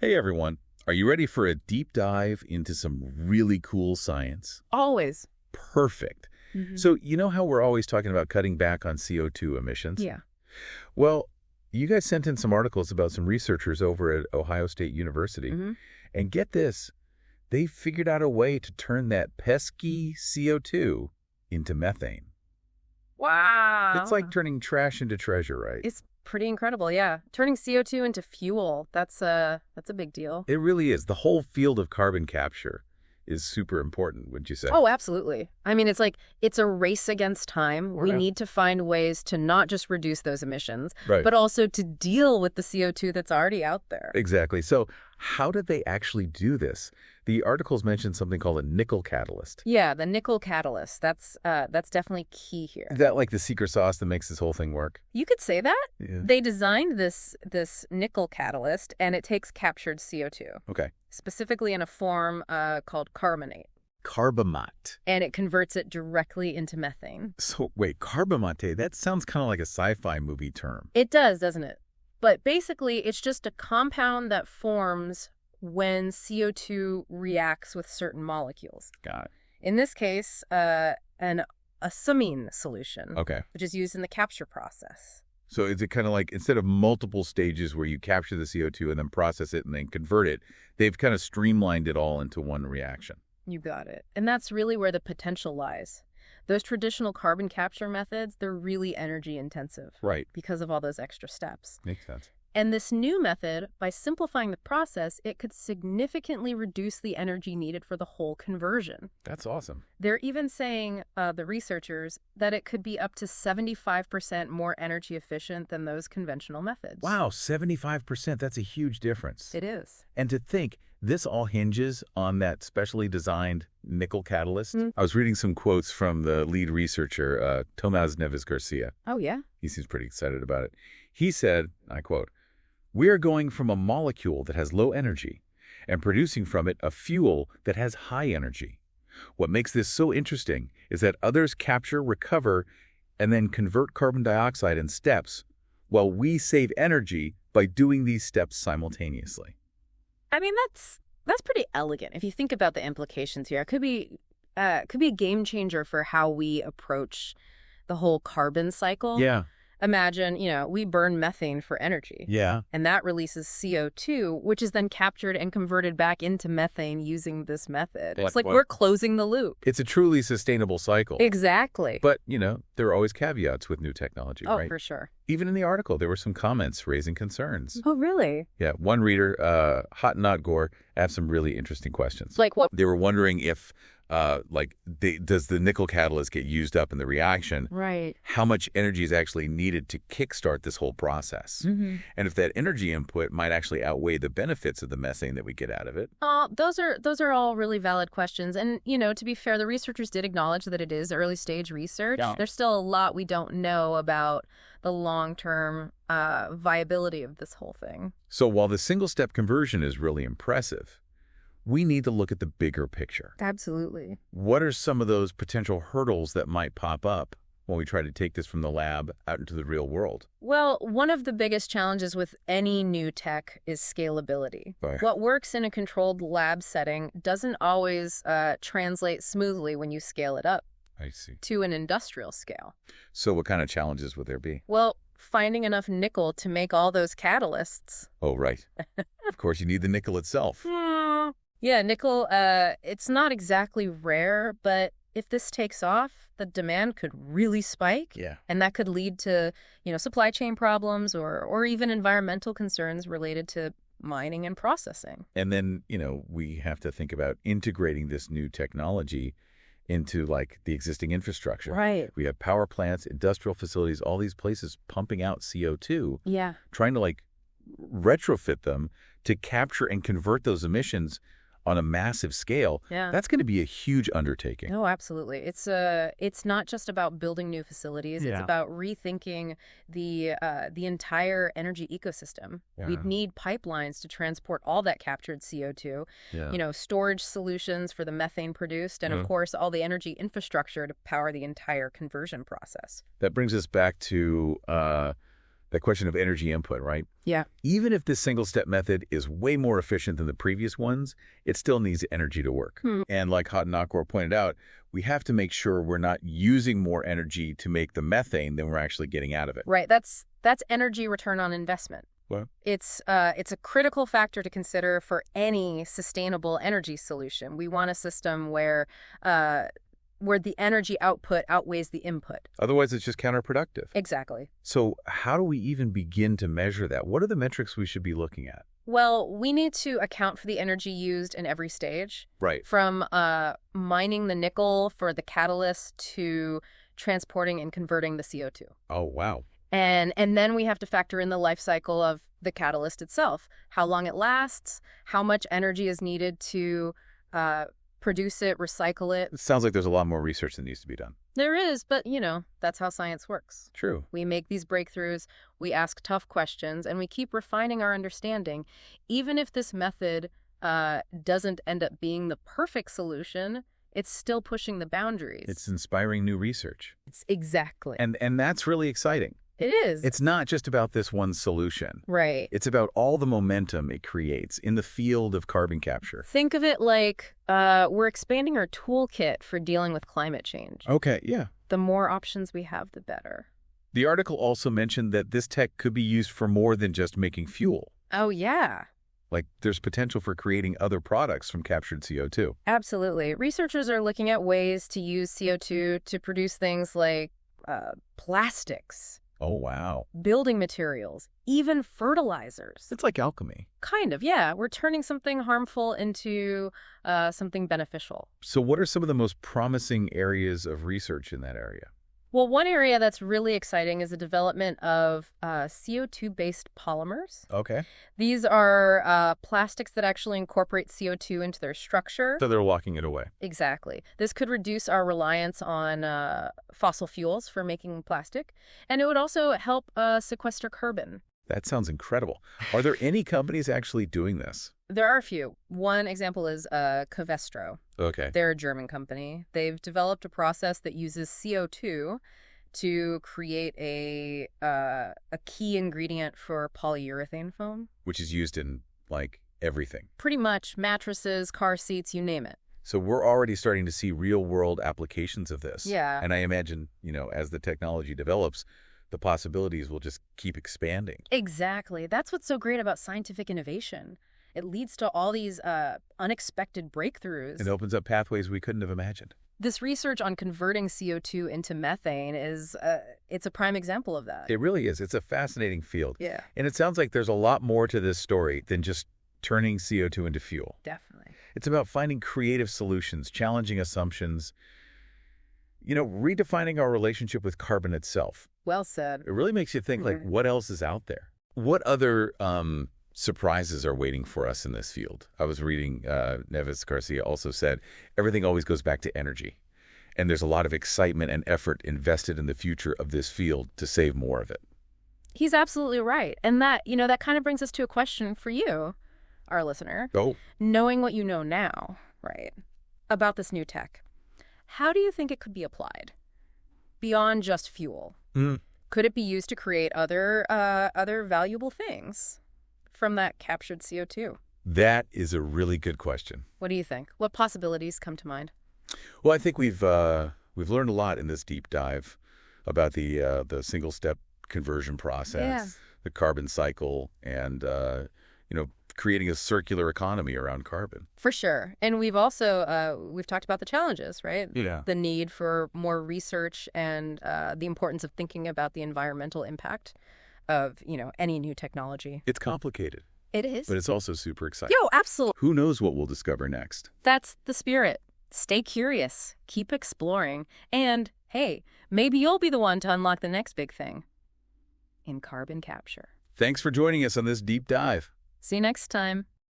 Hey everyone, are you ready for a deep dive into some really cool science? Always. Perfect. So, you know how we're always talking about cutting back on CO2 emissions? Yeah. Well, you guys sent in some articles about some researchers over at Ohio State University. hmm And get this, they figured out a way to turn that pesky CO2 into methane. Wow. It's like turning trash into treasure, right? It's pretty incredible, yeah. Turning CO2 into fuel, that's a big deal. It really is. The whole field of carbon capture is super important, wouldn't you say? Oh, absolutely. I mean, it's a race against time. We Yeah. need to find ways to not just reduce those emissions, Right. but also to deal with the CO2 that's already out there. Exactly. So how did they actually do this? The articles mentioned something called a nickel catalyst. Yeah, the nickel catalyst, that's definitely key here. Is that like the secret sauce that makes this whole thing work? You could say that. Yeah. They designed this nickel catalyst, and it takes captured CO2. Okay. Specifically in a form called carbonate, Carbamate. and it converts it directly into methane. So wait, carbamate, that sounds kind of like a sci-fi movie term. It does, doesn't it? But basically, it's just a compound that forms when CO2 reacts with certain molecules. Got In this case, a samine solution, it. Okay. which is used in the capture process. So is it kind of like instead of multiple stages where you capture the CO2 and then process it and then convert it, they've kind of streamlined it all into one reaction? You got it. And that's really where the potential lies. Those traditional carbon capture methods, they're really energy intensive Right. because of all those extra steps. Makes sense. And this new method, by simplifying the process, it could significantly reduce the energy needed for the whole conversion. That's awesome. They're even saying, the researchers, that it could be up to 75% more energy efficient than those conventional methods. Wow, 75%. That's a huge difference. It is. And to think, this all hinges on that specially designed nickel catalyst. Mm. I was reading some quotes from the lead researcher, Tomás Neves Garcia. Oh, yeah? He seems pretty excited about it. He said, I quote, "We are going from a molecule that has low energy and producing from it a fuel that has high energy. What makes this so interesting is that others capture, recover, and then convert carbon dioxide in steps, while we save energy by doing these steps simultaneously." I mean, that's pretty elegant. If you think about the implications here, it could be a game changer for how we approach the whole carbon cycle. Yeah. Imagine, we burn methane for energy. Yeah. And that releases CO2, which is then captured and converted back into methane using this method. It's like What? we're closing the loop. It's a truly sustainable cycle. Exactly. But, there are always caveats with new technology, Oh, right? for sure. Even in the article, there were some comments raising concerns. Oh, really? Yeah, one reader, Hot Not Gore, asked some really interesting questions. Like what? They were wondering if, does the nickel catalyst get used up in the reaction? Right. How much energy is actually needed to kickstart this whole process? Mm-hmm. And if that energy input might actually outweigh the benefits of the methane that we get out of it? Those are all really valid questions. And, to be fair, the researchers did acknowledge that it is early stage research. Yeah. There's still a lot we don't know about the long-term viability of this whole thing. So while the single-step conversion is really impressive, we need to look at the bigger picture. Absolutely. What are some of those potential hurdles that might pop up when we try to take this from the lab out into the real world? Well, one of the biggest challenges with any new tech is scalability. Right. What works in a controlled lab setting doesn't always translate smoothly when you scale it up I see. to an industrial scale. So what kind of challenges would there be? Well, finding enough nickel to make all those catalysts. Oh, right. Of course, you need the nickel itself. Yeah, nickel, it's not exactly rare, but if this takes off, the demand could really spike. Yeah. And that could lead to, supply chain problems or even environmental concerns related to mining and processing. And then, we have to think about integrating this new technology into, the existing infrastructure. Right. We have power plants, industrial facilities, all these places pumping out CO2, Yeah. trying to, retrofit them to capture and convert those emissions on a massive scale. Yeah. That's going to be a huge undertaking. Oh, absolutely. It's not just about building new facilities. It's Yeah. about rethinking the entire energy ecosystem. Yeah. We'd need pipelines to transport all that captured CO2, Yeah. storage solutions for the methane produced, and of course, all the energy infrastructure to power the entire conversion process. That brings us back to That question of energy input, right? Yeah. Even if this single-step method is way more efficient than the previous ones, it still needs energy to work. And like Hot and Aqua pointed out, we have to make sure we're not using more energy to make the methane than we're actually getting out of it. Right. That's energy return on investment. What? It's a critical factor to consider for any sustainable energy solution. We want a system where the energy output outweighs the input. Otherwise, it's just counterproductive. Exactly. So how do we even begin to measure that? What are the metrics we should be looking at? Well, we need to account for the energy used in every stage. Right. From mining the nickel for the catalyst to transporting and converting the CO2. Oh, wow. And then we have to factor in the life cycle of the catalyst itself, how long it lasts, how much energy is needed to produce it, recycle it. It sounds like there's a lot more research that needs to be done. There is, but, that's how science works. True. We make these breakthroughs, we ask tough questions, and we keep refining our understanding. Even if this method doesn't end up being the perfect solution, it's still pushing the boundaries. It's inspiring new research. Exactly. And that's really exciting. It is. It's not just about this one solution. Right. It's about all the momentum it creates in the field of carbon capture. Think of it like we're expanding our toolkit for dealing with climate change. Okay, yeah. The more options we have, the better. The article also mentioned that this tech could be used for more than just making fuel. Oh, yeah. Like, there's potential for creating other products from captured CO2. Absolutely. Researchers are looking at ways to use CO2 to produce things like plastics. Oh, wow. Building materials, even fertilizers. It's like alchemy. Kind of, yeah. We're turning something harmful into something beneficial. So what are some of the most promising areas of research in that area? Well, one area that's really exciting is the development of CO2-based polymers. Okay. These are plastics that actually incorporate CO2 into their structure. So they're locking it away. Exactly. This could reduce our reliance on fossil fuels for making plastic, and it would also help sequester carbon. That sounds incredible. Are there any companies actually doing this? There are a few. One example is Covestro. Okay. They're a German company. They've developed a process that uses CO2 to create a key ingredient for polyurethane foam. Which is used in, like, everything. Pretty much mattresses, car seats, you name it. So we're already starting to see real-world applications of this. Yeah. And I imagine, as the technology develops, the possibilities will just keep expanding. Exactly. That's what's so great about scientific innovation. It leads to all these unexpected breakthroughs. It opens up pathways we couldn't have imagined. This research on converting CO2 into methane it's a prime example of that. It really is. It's a fascinating field. Yeah. And it sounds like there's a lot more to this story than just turning CO2 into fuel. Definitely. It's about finding creative solutions, challenging assumptions, redefining our relationship with carbon itself. Well said. It really makes you think, like, what else is out there? What other surprises are waiting for us in this field? I was reading, Neves Garcia also said, everything always goes back to energy. And there's a lot of excitement and effort invested in the future of this field to save more of it. He's absolutely right. And that kind of brings us to a question for you, our listener. Oh. Knowing what you know now, right, about this new tech, how do you think it could be applied beyond just fuel? Could it be used to create other valuable things from that captured CO2? That is a really good question. What do you think? What possibilities come to mind? Well, I think we've learned a lot in this deep dive about the single-step conversion process, the carbon cycle, and creating a circular economy around carbon. For sure. And we've also we've talked about the challenges, right? Yeah. The need for more research and the importance of thinking about the environmental impact of, any new technology. It's complicated. It is. But it's also super exciting. Yo, absolutely. Who knows what we'll discover next? That's the spirit. Stay curious, keep exploring, and hey, maybe you'll be the one to unlock the next big thing in carbon capture. Thanks for joining us on this deep dive. See you next time.